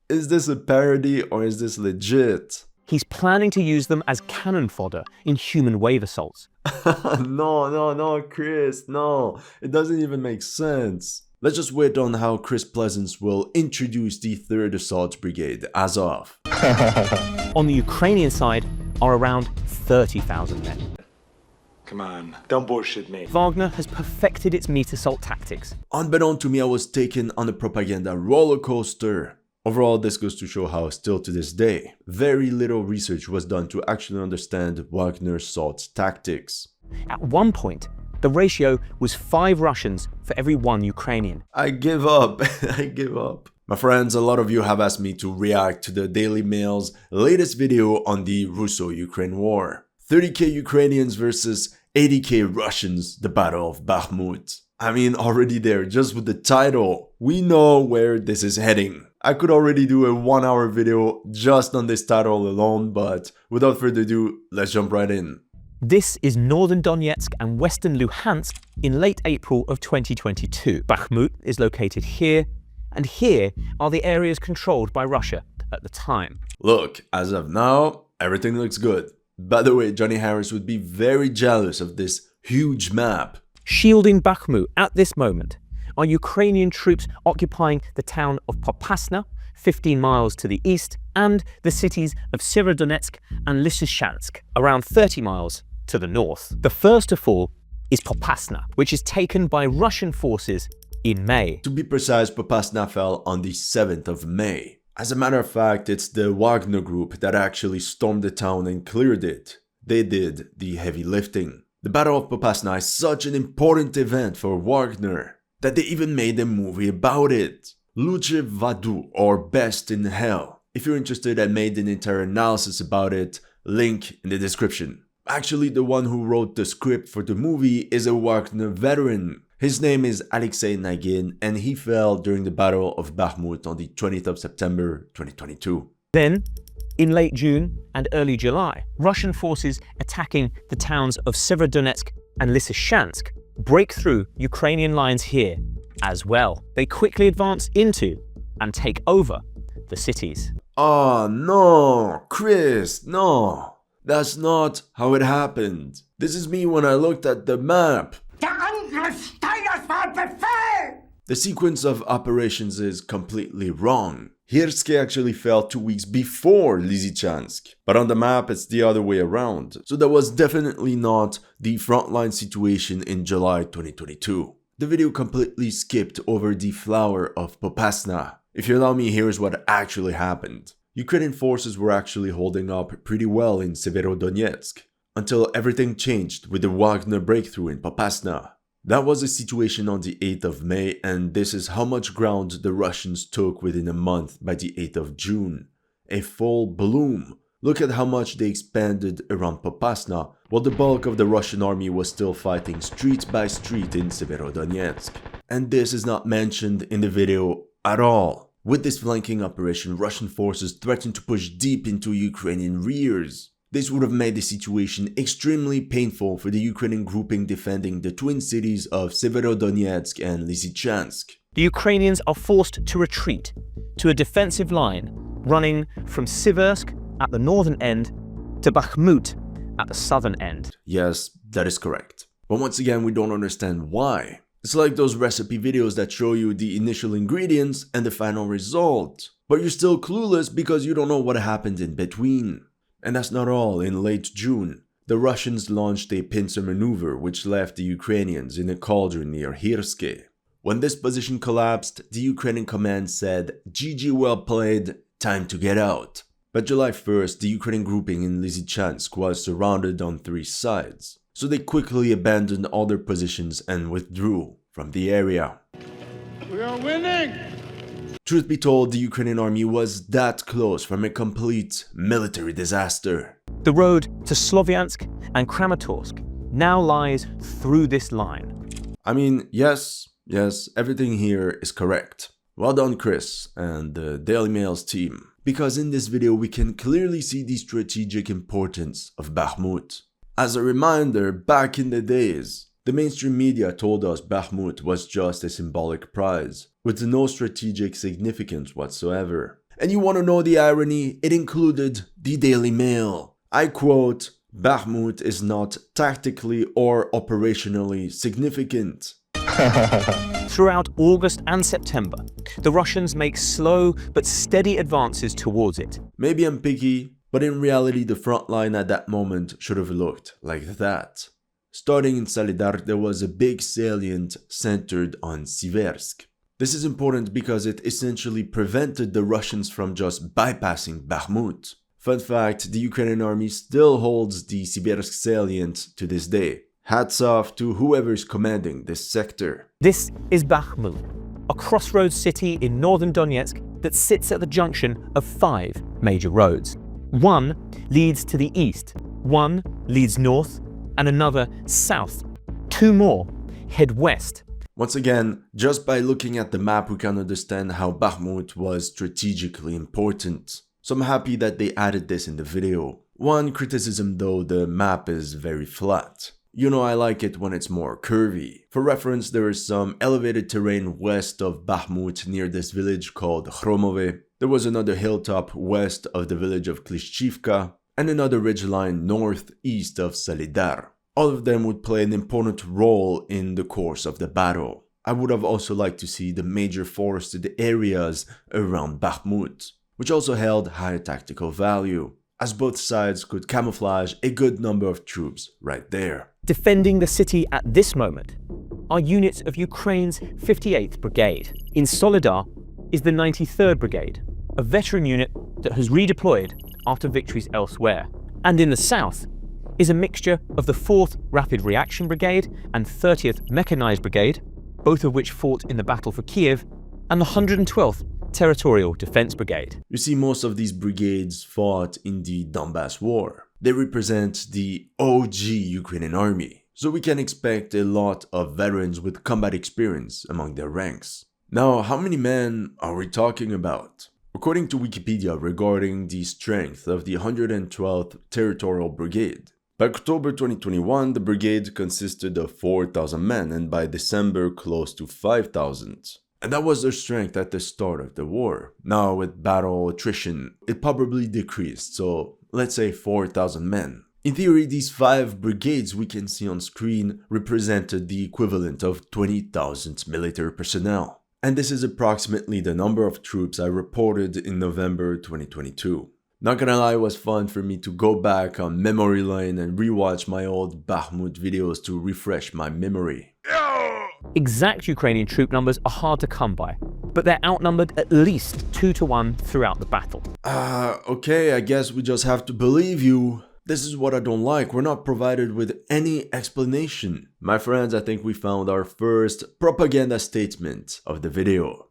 Is this a parody or is this legit? He's planning to use them as cannon fodder in human wave assaults. No, Chris, no. It doesn't even make sense. Let's just wait on how Chris Pleasance will introduce the 3rd Assault Brigade as of. On the Ukrainian side are around 30,000 men. Come on, don't bullshit me. Wagner has perfected its meat assault tactics. Unbeknown to me, I was taken on a propaganda roller coaster. Overall, this goes to show how, still to this day, very little research was done to actually understand Wagner's assault tactics. At one point, the ratio was 5 Russians for every 1 Ukrainian. I give up. I give up. My friends, a lot of you have asked me to react to the Daily Mail's latest video on the Russo-Ukraine war. 30k Ukrainians versus 80k Russians, the Battle of Bakhmut. I mean, already there, just with the title, we know where this is heading. I could already do a 1-hour video just on this title alone, but without further ado, let's jump right in. This is northern Donetsk and western Luhansk in late April of 2022. Bakhmut is located here, and here are the areas controlled by Russia at the time. Look, as of now, everything looks good. By the way, Johnny Harris would be very jealous of this huge map. Shielding Bakhmut at this moment are Ukrainian troops occupying the town of Popasna, 15 miles to the east, and the cities of Severodonetsk and Lysychansk, around 30 miles to the north. The first to fall is Popasna, which is taken by Russian forces in May. To be precise, Popasna fell on the 7th of May. As a matter of fact, it's the Wagner group that actually stormed the town and cleared it. They did the heavy lifting. The Battle of Popasna is such an important event for Wagner that they even made a movie about it. Luce Vadu, or Best in Hell. If you're interested, I made an entire analysis about it, link in the description. Actually, the one who wrote the script for the movie is a Wagner veteran. His name is Alexei Nagin, and he fell during the Battle of Bakhmut on the 20th of September 2022. Then, in late June and early July, Russian forces attacking the towns of Severodonetsk and Lysychansk break through Ukrainian lines here as well. They quickly advance into and take over the cities. Oh no, Chris, no. That's not how it happened. This is me when I looked at the map. The sequence of operations is completely wrong. Hirske actually fell 2 weeks before Lysychansk, but on the map it's the other way around, so that was definitely not the frontline situation in July 2022. The video completely skipped over the flower of Popasna. If you allow me, here's what actually happened. Ukrainian forces were actually holding up pretty well in Severodonetsk, until everything changed with the Wagner breakthrough in Popasna. That was the situation on the 8th of May, and this is how much ground the Russians took within a month by the 8th of June. A full bloom. Look at how much they expanded around Popasna, while the bulk of the Russian army was still fighting street by street in Severodonetsk. And this is not mentioned in the video at all. With this flanking operation, Russian forces threatened to push deep into Ukrainian rears. This would have made the situation extremely painful for the Ukrainian grouping defending the twin cities of Severodonetsk and Lysychansk. The Ukrainians are forced to retreat to a defensive line running from Siversk at the northern end to Bakhmut at the southern end. Yes, that is correct. But once again, we don't understand why. It's like those recipe videos that show you the initial ingredients and the final result, but you're still clueless because you don't know what happened in between. And that's not all. In late June, the Russians launched a pincer maneuver which left the Ukrainians in a cauldron near Hirske. When this position collapsed, the Ukrainian command said, "GG, well played, time to get out." By July 1st, the Ukrainian grouping in Lysychansk was surrounded on 3 sides, so they quickly abandoned all their positions and withdrew from the area. We are winning! Truth be told, the Ukrainian army was that close from a complete military disaster. The road to Sloviansk and Kramatorsk now lies through this line. I mean, yes, everything here is correct. Well done, Chris and the Daily Mail's team, because in this video we can clearly see the strategic importance of Bakhmut. As a reminder, back in the days, the mainstream media told us Bakhmut was just a symbolic prize, with no strategic significance whatsoever. And you want to know the irony? It included the Daily Mail. I quote, "Bakhmut is not tactically or operationally significant." Throughout August and September, the Russians make slow but steady advances towards it. Maybe I'm picky, but in reality the front line at that moment should have looked like that. Starting in Solidar, there was a big salient centered on Siversk. This is important because it essentially prevented the Russians from just bypassing Bakhmut. Fun fact, the Ukrainian army still holds the Siversk salient to this day. Hats off to whoever is commanding this sector. This is Bakhmut, a crossroads city in northern Donetsk that sits at the junction of 5 major roads. One leads to the east, one leads north, and another south. 2 more head west. Once again, just by looking at the map we can understand how Bakhmut was strategically important. So I'm happy that they added this in the video. One criticism though, the map is very flat. You know I like it when it's more curvy. For reference, there is some elevated terrain west of Bakhmut near this village called Chromove. There was another hilltop west of the village of Klishchivka, and another ridgeline northeast of Solidar. All of them would play an important role in the course of the battle. I would have also liked to see the major forested areas around Bakhmut, which also held high tactical value, as both sides could camouflage a good number of troops right there. Defending the city at this moment are units of Ukraine's 58th Brigade. In Solidar is the 93rd Brigade, a veteran unit that has redeployed after victories elsewhere. And in the south is a mixture of the 4th Rapid Reaction Brigade and 30th Mechanized Brigade, both of which fought in the battle for Kiev, and the 112th Territorial Defense Brigade. You see, most of these brigades fought in the Donbass War. They represent the OG Ukrainian army, so we can expect a lot of veterans with combat experience among their ranks. Now, how many men are we talking about? According to Wikipedia regarding the strength of the 112th Territorial Brigade, by October 2021, the brigade consisted of 4,000 men, and by December close to 5,000. And that was their strength at the start of the war. Now with battle attrition, it probably decreased, so let's say 4,000 men. In theory, these 5 brigades we can see on screen represented the equivalent of 20,000 military personnel. And this is approximately the number of troops I reported in November 2022. Not gonna lie, it was fun for me to go back on memory lane and rewatch my old Bakhmut videos to refresh my memory. Exact Ukrainian troop numbers are hard to come by, but they're outnumbered at least 2 to 1 throughout the battle. Okay, I guess we just have to believe you. This is what I don't like, we're not provided with any explanation. My friends, I think we found our first propaganda statement of the video.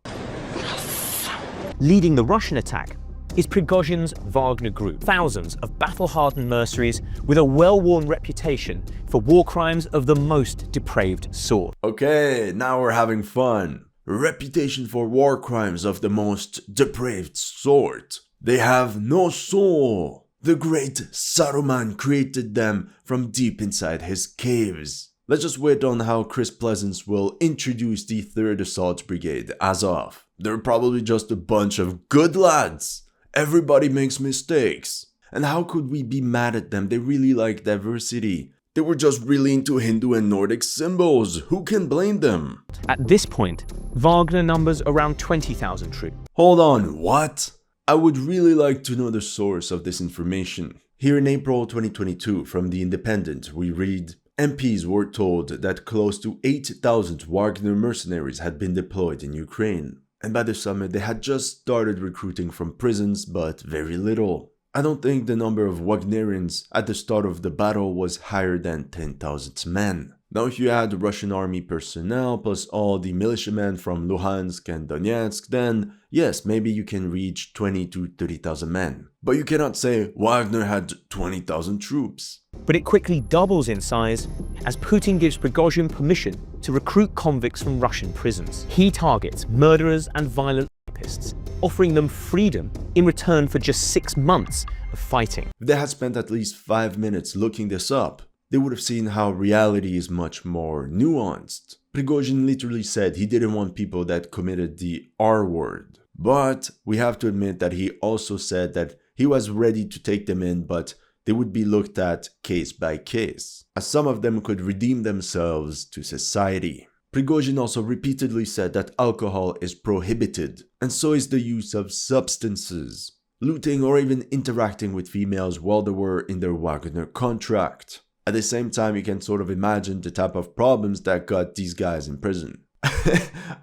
Leading the Russian attack is Prigozhin's Wagner group, thousands of battle-hardened mercenaries with a well-worn reputation for war crimes of the most depraved sort. Okay, now we're having fun. Reputation for war crimes of the most depraved sort. They have no soul. The great Saruman created them from deep inside his caves. Let's just wait on how Chris Pleasance will introduce the 3rd Assault Brigade Azov. They're probably just a bunch of good lads. Everybody makes mistakes. And how could we be mad at them? They really like diversity. They were just really into Hindu and Nordic symbols. Who can blame them? At this point, Wagner numbers around 20,000 troops. Hold on, what? I would really like to know the source of this information. Here in April 2022, from The Independent, we read, MPs were told that close to 8,000 Wagner mercenaries had been deployed in Ukraine. And by the summit, they had just started recruiting from prisons, but very little. I don't think the number of Wagnerians at the start of the battle was higher than 10,000 men. Now if you add the Russian army personnel plus all the militiamen from Luhansk and Donetsk, then yes, maybe you can reach 20 to 30,000 men. But you cannot say Wagner had 20,000 troops. But it quickly doubles in size as Putin gives Prigozhin permission to recruit convicts from Russian prisons. He targets murderers and violent rapists, offering them freedom in return for just 6 months of fighting. If they had spent at least 5 minutes looking this up, they would have seen how reality is much more nuanced. Prigozhin literally said he didn't want people that committed the R word. But we have to admit that he also said that he was ready to take them in, but they would be looked at case by case, as some of them could redeem themselves to society. Prigozhin also repeatedly said that alcohol is prohibited, and so is the use of substances, looting or even interacting with females while they were in their Wagner contract. At the same time, you can sort of imagine the type of problems that got these guys in prison.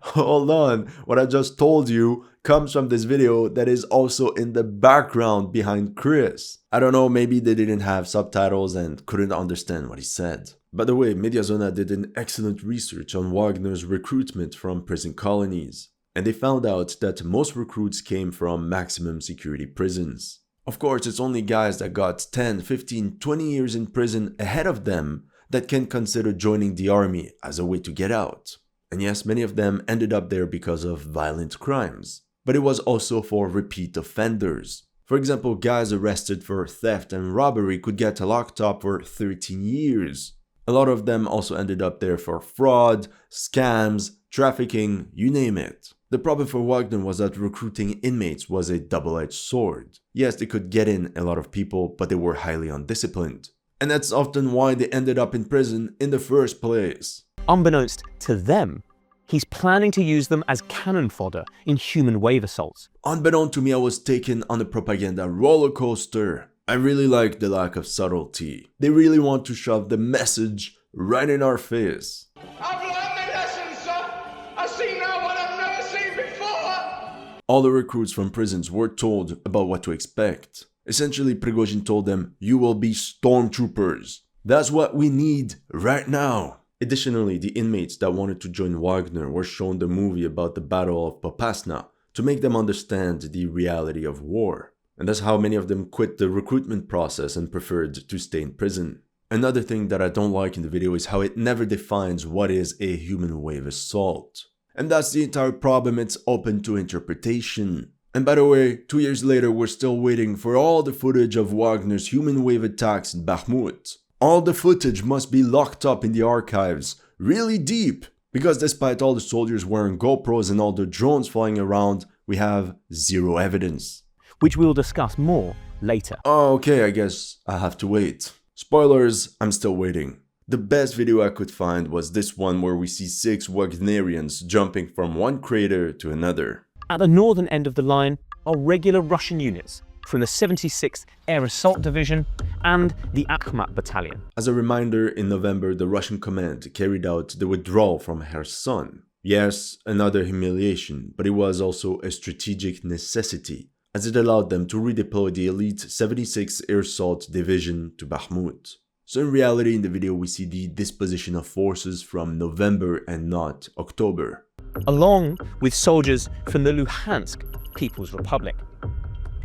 Hold on, what I just told you comes from this video that is also in the background behind Chris. I don't know, maybe they didn't have subtitles and couldn't understand what he said. By the way, Mediazona did an excellent research on Wagner's recruitment from prison colonies, and they found out that most recruits came from maximum security prisons. Of course, it's only guys that got 10, 15, 20 years in prison ahead of them that can consider joining the army as a way to get out. And yes, many of them ended up there because of violent crimes. But it was also for repeat offenders. For example, guys arrested for theft and robbery could get locked up for 13 years. A lot of them also ended up there for fraud, scams, trafficking, you name it. The problem for Wagner was that recruiting inmates was a double-edged sword. Yes, they could get in a lot of people, but they were highly undisciplined. And that's often why they ended up in prison in the first place. Unbeknownst to them, he's planning to use them as cannon fodder in human wave assaults. Unbeknown to me, I was taken on a propaganda roller coaster. I really like the lack of subtlety. They really want to shove the message right in our face. I've learned my lesson, sir. I see now what I've never seen before. All the recruits from prisons were told about what to expect. Essentially, Prigozhin told them, you will be stormtroopers. That's what we need right now. Additionally, the inmates that wanted to join Wagner were shown the movie about the Battle of Popasna to make them understand the reality of war. And that's how many of them quit the recruitment process and preferred to stay in prison. Another thing that I don't like in the video is how it never defines what is a human wave assault. And that's the entire problem, it's open to interpretation. And by the way, 2 years later, we're still waiting for all the footage of Wagner's human wave attacks in Bakhmut. All the footage must be locked up in the archives, really deep, because despite all the soldiers wearing GoPros and all the drones flying around, we have zero evidence. Which we'll discuss more later. Oh, okay, I guess I have to wait. Spoilers, I'm still waiting. The best video I could find was this one where we see 6 Wagnerians jumping from one crater to another. At the northern end of the line are regular Russian units from the 76th Air Assault Division and the Bakhmt Battalion. As a reminder, in November, the Russian command carried out the withdrawal from Kherson. Yes, another humiliation, but it was also a strategic necessity, as it allowed them to redeploy the elite 76th Air Assault Division to Bakhmut. So in reality, in the video, we see the disposition of forces from November and not October. Along with soldiers from the Luhansk People's Republic.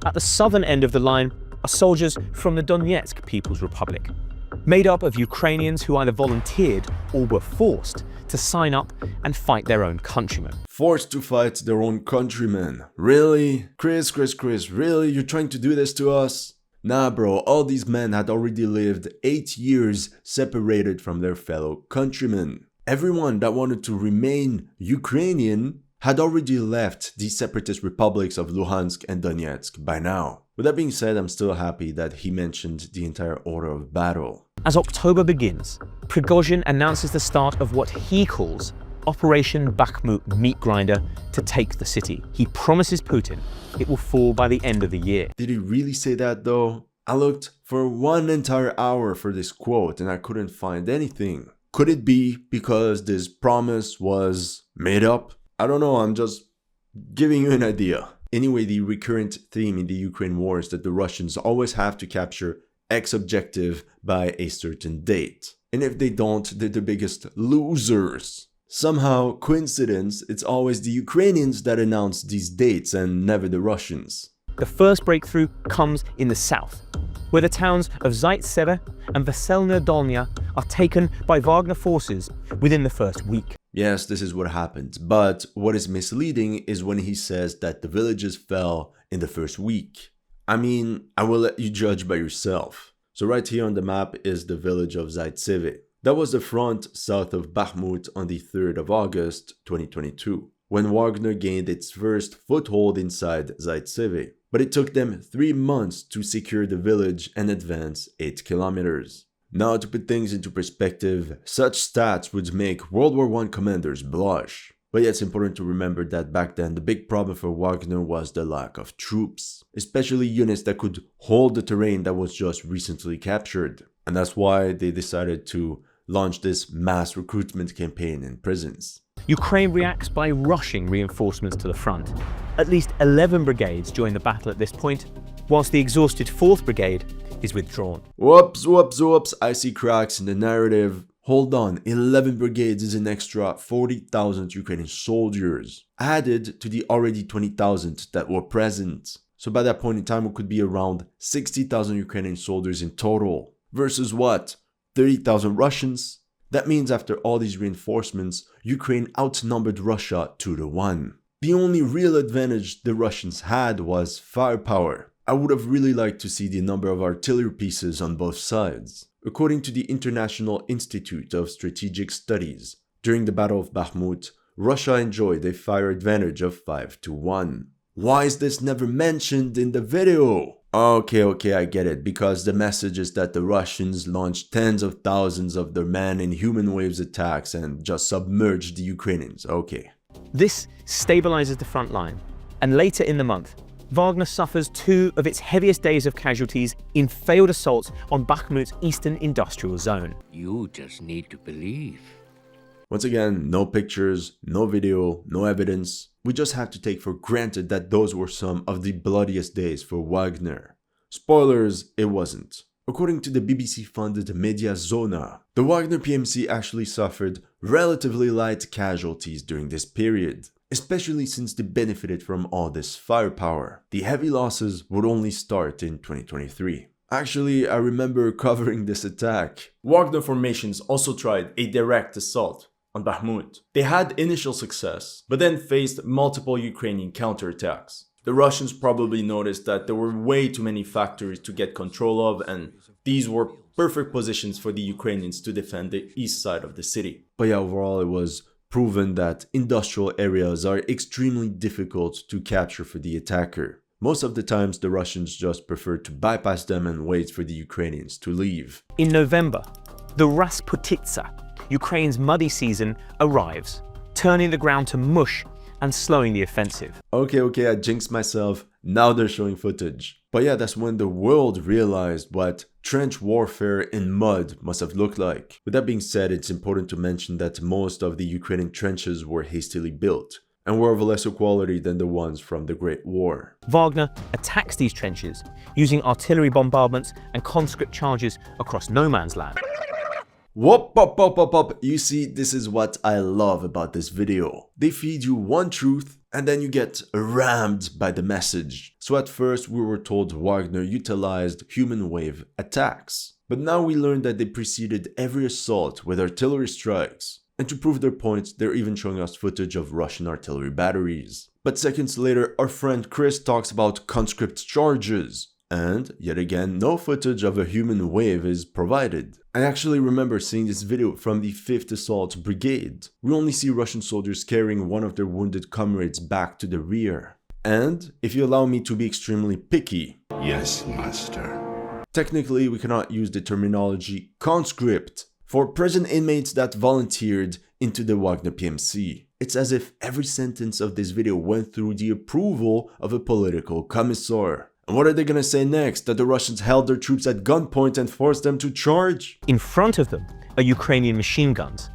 At the southern end of the line are soldiers from the Donetsk People's Republic, made up of Ukrainians who either volunteered or were forced to sign up and fight their own countrymen. Forced to fight their own countrymen? Really? Chris, really? You're trying to do this to us? Nah bro, all these men had already lived 8 years separated from their fellow countrymen. Everyone that wanted to remain Ukrainian had already left the separatist republics of Luhansk and Donetsk by now. With that being said, I'm still happy that he mentioned the entire order of battle. As October begins, Prigozhin announces the start of what he calls Operation Bakhmut Meat Grinder to take the city. He promises Putin it will fall by the end of the year. Did he really say that though? I looked for 1 entire hour for this quote and I couldn't find anything. Could it be because this promise was made up? I don't know, I'm just giving you an idea. Anyway, the recurrent theme in the Ukraine war is that the Russians always have to capture X objective by a certain date. And if they don't, they're the biggest losers. Somehow, coincidence, it's always the Ukrainians that announce these dates and never the Russians. The first breakthrough comes in the south, where the towns of Zaitsevo and Veselna Dolnya are taken by Wagner forces within the first week. Yes, this is what happened, but what is misleading is when he says that the villages fell in the first week. I mean, I will let you judge by yourself. So right here on the map is the village of Zaitsevo. That was the front south of Bakhmut on the 3rd of August 2022. when Wagner gained its first foothold inside Zaitsevo. But it took them 3 months to secure the village and advance 8 kilometers. Now, to put things into perspective, such stats would make World War I commanders blush. But yeah, it's important to remember that back then the big problem for Wagner was the lack of troops, especially units that could hold the terrain that was just recently captured. And that's why they decided to launch this mass recruitment campaign in prisons. Ukraine reacts by rushing reinforcements to the front. At least 11 brigades join the battle at this point, whilst the exhausted 4th Brigade is withdrawn. Whoops, I see cracks in the narrative. Hold on, 11 brigades is an extra 40,000 Ukrainian soldiers, added to the already 20,000 that were present. So by that point in time, it could be around 60,000 Ukrainian soldiers in total. Versus what? 30,000 Russians? That means after all these reinforcements, Ukraine outnumbered Russia 2-1. The only real advantage the Russians had was firepower. I would have really liked to see the number of artillery pieces on both sides. According to the International Institute of Strategic Studies, during the Battle of Bakhmut, Russia enjoyed a fire advantage of 5-1. Why is this never mentioned in the video? Okay, I get it, because the message is that the Russians launched tens of thousands of their man-in-human waves attacks and just submerged the Ukrainians, okay. This stabilizes the front line, and later in the month, Wagner suffers 2 of its heaviest days of casualties in failed assaults on Bakhmut's eastern industrial zone. You just need to believe. Once again, no pictures, no video, no evidence. We just have to take for granted that those were some of the bloodiest days for Wagner. Spoilers, it wasn't. According to the BBC-funded Media Zona, the Wagner PMC actually suffered relatively light casualties during this period, especially since they benefited from all this firepower. The heavy losses would only start in 2023. Actually, I remember covering this attack. Wagner formations also tried a direct assault on Bakhmut. They had initial success, but then faced multiple Ukrainian counterattacks. The Russians probably noticed that there were way too many factories to get control of, and these were perfect positions for the Ukrainians to defend the east side of the city. But yeah, overall it was proven that industrial areas are extremely difficult to capture for the attacker. Most of the times the Russians just prefer to bypass them and wait for the Ukrainians to leave. In November, the Rasputitsa, Ukraine's muddy season, arrives, turning the ground to mush and slowing the offensive. Okay, I jinxed myself. Now they're showing footage. But yeah, that's when the world realized what trench warfare in mud must have looked like. With that being said, it's important to mention that most of the Ukrainian trenches were hastily built and were of lesser quality than the ones from the Great War. Wagner attacks these trenches using artillery bombardments and conscript charges across no man's land. Whoop, up. You see, this is what I love about this video. They feed you one truth and then you get rammed by the message. So at first we were told Wagner utilized human wave attacks. But now we learn that they preceded every assault with artillery strikes. And to prove their point, they're even showing us footage of Russian artillery batteries. But seconds later, our friend Chris talks about conscript charges. And, yet again, no footage of a human wave is provided. I actually remember seeing this video from the 5th Assault Brigade. We only see Russian soldiers carrying one of their wounded comrades back to the rear. And, if you allow me to be extremely picky, Yes, master. technically we cannot use the terminology conscript for prison inmates that volunteered into the Wagner PMC. It's as if every sentence of this video went through the approval of a political commissar. And what are they gonna say next? That the Russians held their troops at gunpoint and forced them to charge? In front of them are Ukrainian machine guns,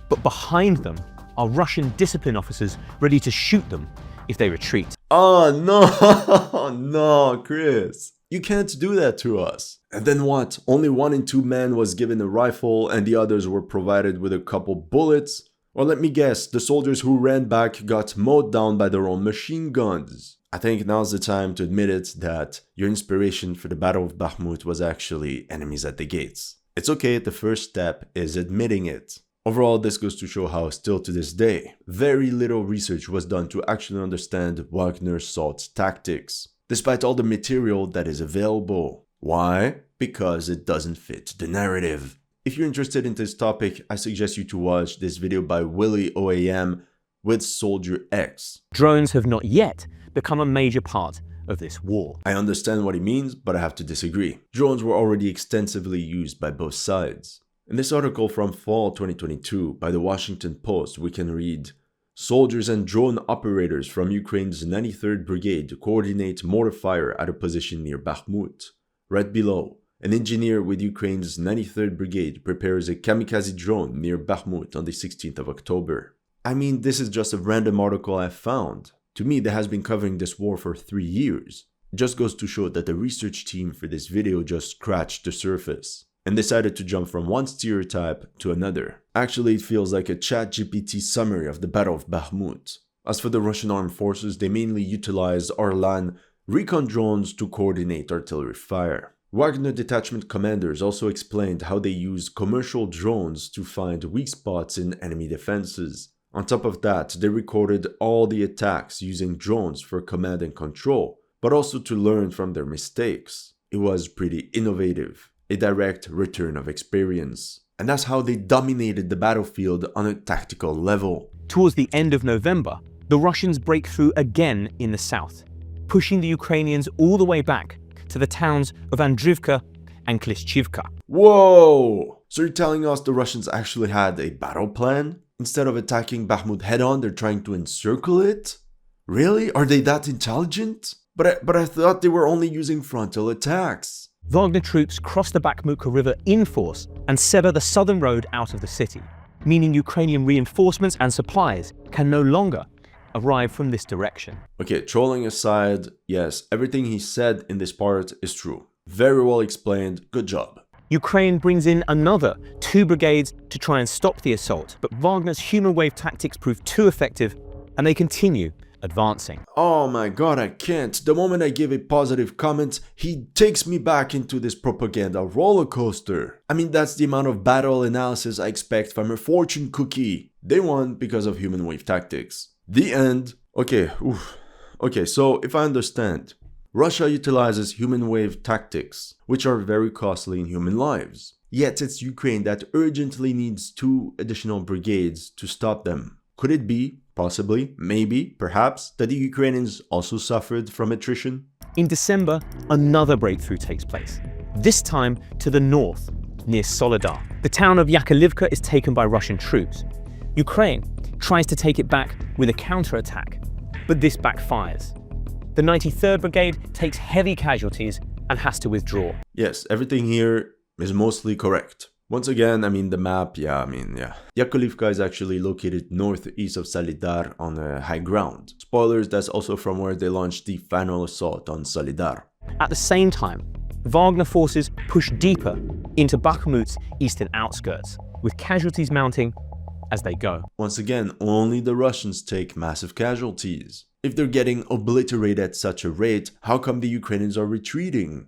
but behind them are Russian discipline officers ready to shoot them if they retreat. Oh no, no, Chris. You can't do that to us. And then what? Only 1 in 2 men was given a rifle and the others were provided with a couple bullets? Or let me guess, the soldiers who ran back got mowed down by their own machine guns. I think now's the time to admit it that your inspiration for the Battle of Bakhmut was actually enemies at the gates. It's okay, the first step is admitting it. Overall, this goes to show how still to this day, very little research was done to actually understand Wagner's assault tactics, despite all the material that is available. Why? Because it doesn't fit the narrative. If you're interested in this topic, I suggest you to watch this video by Willie OAM, with Soldier X. Drones have not yet become a major part of this war. I understand what he means, but I have to disagree. Drones were already extensively used by both sides. In this article from fall 2022 by the Washington Post, we can read, "Soldiers and drone operators from Ukraine's 93rd Brigade coordinate mortar fire at a position near Bakhmut." Right below, an engineer with Ukraine's 93rd Brigade prepares a kamikaze drone near Bakhmut on the 16th of October. I mean, this is just a random article I found. To me, that has been covering this war for 3 years. It just goes to show that the research team for this video just scratched the surface and decided to jump from one stereotype to another. Actually, it feels like a ChatGPT summary of the Battle of Bakhmut. As for the Russian armed forces, they mainly utilized Orlan recon drones to coordinate artillery fire. Wagner detachment commanders also explained how they used commercial drones to find weak spots in enemy defenses. On top of that, they recorded all the attacks using drones for command and control, but also to learn from their mistakes. It was pretty innovative, a direct return of experience. And that's how they dominated the battlefield on a tactical level. Towards the end of November, the Russians break through again in the south, pushing the Ukrainians all the way back to the towns of Andrivka and Klishchivka. Whoa! So you're telling us the Russians actually had a battle plan? Instead of attacking Bakhmut head-on, they're trying to encircle it? Really? Are they that intelligent? But I thought they were only using frontal attacks. Wagner troops cross the Bakhmutka River in force and sever the southern road out of the city, meaning Ukrainian reinforcements and supplies can no longer arrive from this direction. Okay, trolling aside, yes, everything he said in this part is true. Very well explained, good job. Ukraine brings in another 2 brigades to try and stop the assault, but Wagner's human wave tactics prove too effective and they continue advancing. Oh my god, I can't. The moment I give a positive comment, he takes me back into this propaganda roller coaster. I mean, that's the amount of battle analysis I expect from a fortune cookie. They won because of human wave tactics. The end. Okay, so if I understand, Russia utilizes human wave tactics, which are very costly in human lives. Yet it's Ukraine that urgently needs 2 additional brigades to stop them. Could it be, possibly, maybe, perhaps, that the Ukrainians also suffered from attrition? In December, another breakthrough takes place, this time to the north, near Solidar. The town of Yakovlivka is taken by Russian troops. Ukraine tries to take it back with a counterattack, but this backfires. The 93rd Brigade takes heavy casualties and has to withdraw. Yes, everything here is mostly correct. Once again, I mean the map, yeah. Yakovlivka is actually located northeast of Solidar on a high ground. Spoilers, that's also from where they launched the final assault on Solidar. At the same time, Wagner forces push deeper into Bakhmut's eastern outskirts, with casualties mounting as they go. Once again, only the Russians take massive casualties. If they're getting obliterated at such a rate, how come the Ukrainians are retreating?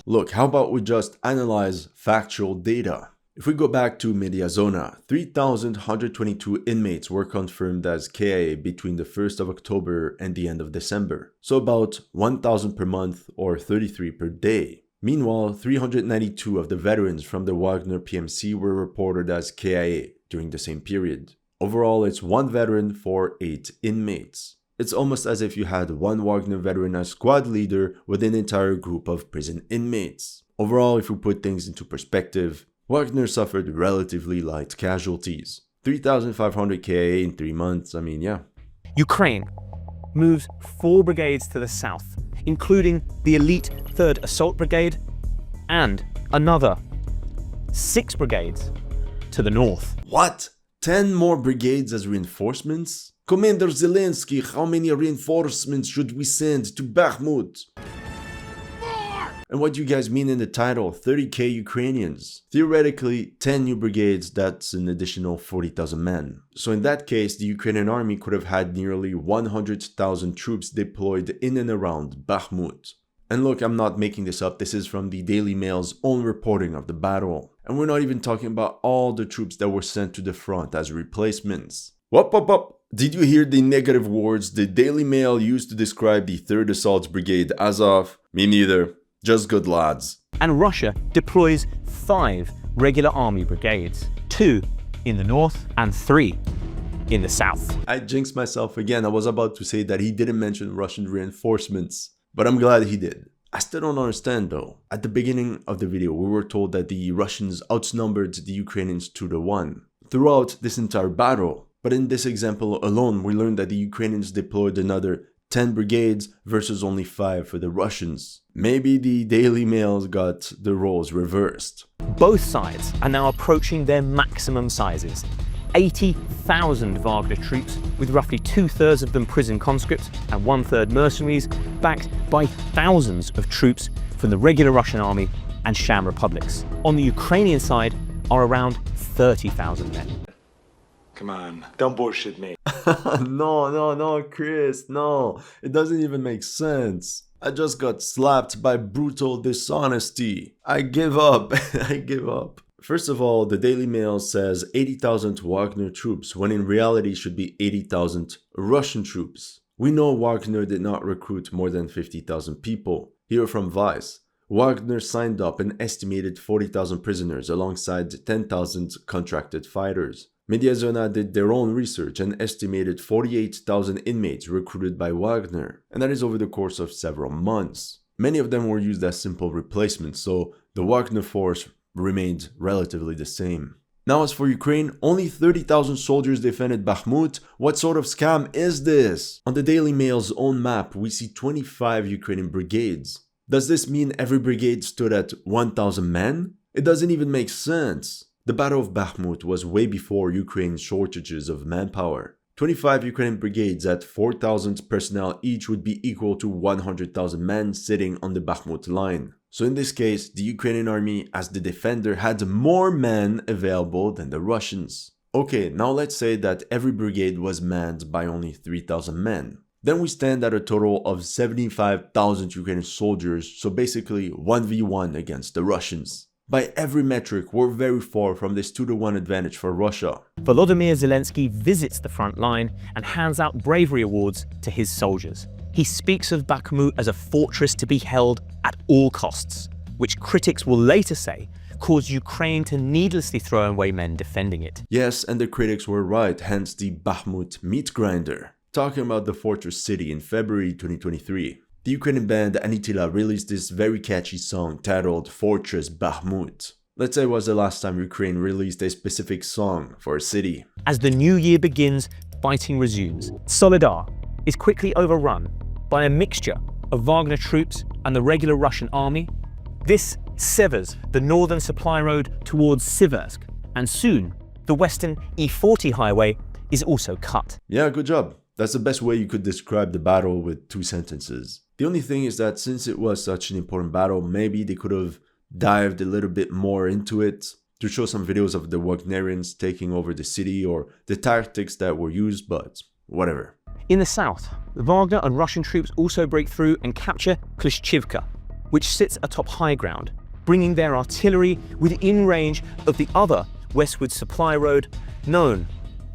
Look, how about we just analyze factual data? If we go back to Mediazona, 3,122 inmates were confirmed as KIA between the 1st of October and the end of December. So about 1,000 per month or 33 per day. Meanwhile, 392 of the veterans from the Wagner PMC were reported as KIA during the same period. Overall, it's 1 veteran for 8 inmates. It's almost as if you had 1 Wagner veteran as squad leader with an entire group of prison inmates. Overall, if we put things into perspective, Wagner suffered relatively light casualties. 3,500 KIA in 3 months, I mean, yeah. Ukraine moves 4 brigades to the south, including the elite 3rd Assault Brigade and another 6 brigades to the north. What? 10 more brigades as reinforcements? Commander Zelensky, how many reinforcements should we send to Bakhmut? And what do you guys mean in the title, 30k Ukrainians? Theoretically, 10 new brigades, that's an additional 40,000 men. So in that case, the Ukrainian army could have had nearly 100,000 troops deployed in and around Bakhmut. And look, I'm not making this up, this is from the Daily Mail's own reporting of the battle. And we're not even talking about all the troops that were sent to the front as replacements. Whoop. Did you hear the negative words the Daily Mail used to describe the 3rd Assault Brigade as of? Me neither. Just good lads. And Russia deploys 5 regular army brigades, 2 in the north and 3 in the south. I jinxed myself again. I was about to say that he didn't mention Russian reinforcements, but I'm glad he did. I still don't understand though. At the beginning of the video, we were told that the Russians outnumbered the Ukrainians 2-1 throughout this entire battle. But in this example alone, we learned that the Ukrainians deployed another 10 brigades versus only 5 for the Russians. Maybe the Daily Mails got the roles reversed. Both sides are now approaching their maximum sizes. 80,000 Wagner troops, with roughly 2/3 of them prison conscripts and 1/3 mercenaries, backed by thousands of troops from the regular Russian army and sham republics. On the Ukrainian side are around 30,000 men. Come on, don't bullshit me. No, Chris, no. It doesn't even make sense. I just got slapped by brutal dishonesty. I give up. I give up. First of all, the Daily Mail says 80,000 Wagner troops, when in reality should be 80,000 Russian troops. We know Wagner did not recruit more than 50,000 people. Here from Vice, Wagner signed up an estimated 40,000 prisoners alongside 10,000 contracted fighters. Mediazona did their own research and estimated 48,000 inmates recruited by Wagner, and that is over the course of several months. Many of them were used as simple replacements, so the Wagner force remained relatively the same. Now as for Ukraine, only 30,000 soldiers defended Bakhmut. What sort of scam is this? On the Daily Mail's own map, we see 25 Ukrainian brigades. Does this mean every brigade stood at 1,000 men? It doesn't even make sense. The Battle of Bakhmut was way before Ukraine's shortages of manpower. 25 Ukrainian brigades at 4,000 personnel each would be equal to 100,000 men sitting on the Bakhmut line. So in this case, the Ukrainian army as the defender had more men available than the Russians. Okay, now let's say that every brigade was manned by only 3,000 men. Then we stand at a total of 75,000 Ukrainian soldiers, so basically 1v1 against the Russians. By every metric, we're very far from this 2-1 advantage for Russia. Volodymyr Zelensky visits the front line and hands out bravery awards to his soldiers. He speaks of Bakhmut as a fortress to be held at all costs, which critics will later say caused Ukraine to needlessly throw away men defending it. Yes, and the critics were right, hence the Bakhmut meat grinder. Talking about the fortress city in February 2023, the Ukrainian band Anitila released this very catchy song titled Fortress Bakhmut. Let's say it was the last time Ukraine released a specific song for a city. As the new year begins, fighting resumes. Solidar is quickly overrun by a mixture of Wagner troops and the regular Russian army. This severs the northern supply road towards Siversk, and soon the western E40 highway is also cut. Yeah, good job. That's the best way you could describe the battle with 2 sentences. The only thing is that since it was such an important battle, maybe they could have dived a little bit more into it to show some videos of the Wagnerians taking over the city or the tactics that were used, but whatever. In the south, Wagner and Russian troops also break through and capture Klishchivka, which sits atop high ground, bringing their artillery within range of the other westward supply road known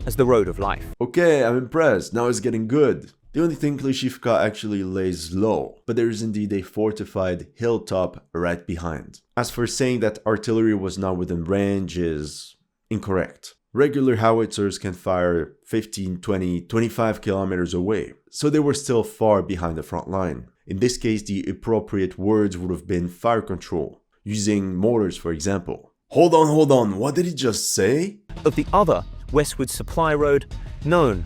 as the Road of Life. Okay, I'm impressed. Now it's getting good. The only thing, Klishchivka actually lays low, but there is indeed a fortified hilltop right behind. As for saying that artillery was not within range is incorrect. Regular howitzers can fire 15, 20, 25 kilometers away, so they were still far behind the front line. In this case, the appropriate words would have been fire control, using mortars for example. Hold on, what did he just say? Of the other westward supply road known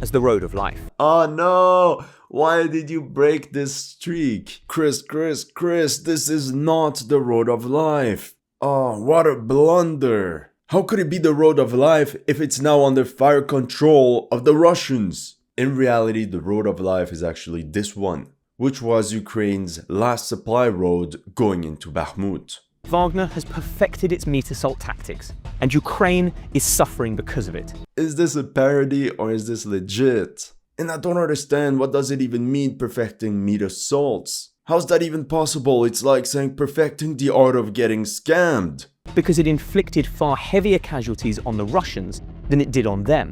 as the Road of Life. Oh no! Why did you break this streak? Chris, this is not the Road of Life. Oh, what a blunder. How could it be the Road of Life if it's now under fire control of the Russians? In reality, the Road of Life is actually this one, which was Ukraine's last supply road going into Bakhmut. Wagner has perfected its meat assault tactics, and Ukraine is suffering because of it. Is this a parody or is this legit? And I don't understand, what does it even mean perfecting meat assaults? How's that even possible? It's like saying perfecting the art of getting scammed. Because it inflicted far heavier casualties on the Russians than it did on them.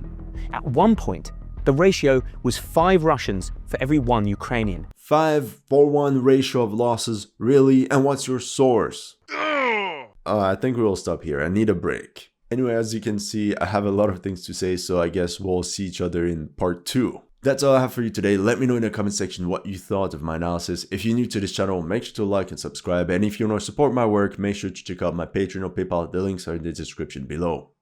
At one point, the ratio was 5 Russians for every 1 Ukrainian. 5-4-1 ratio of losses, really? And what's your source? I think we'll stop here. I need a break. Anyway, as you can see, I have a lot of things to say, so I guess we'll see each other in part 2. That's all I have for you today. Let me know in the comment section what you thought of my analysis. If you're new to this channel, make sure to like and subscribe. And if you want to support my work, make sure to check out my Patreon or PayPal. The links are in the description below.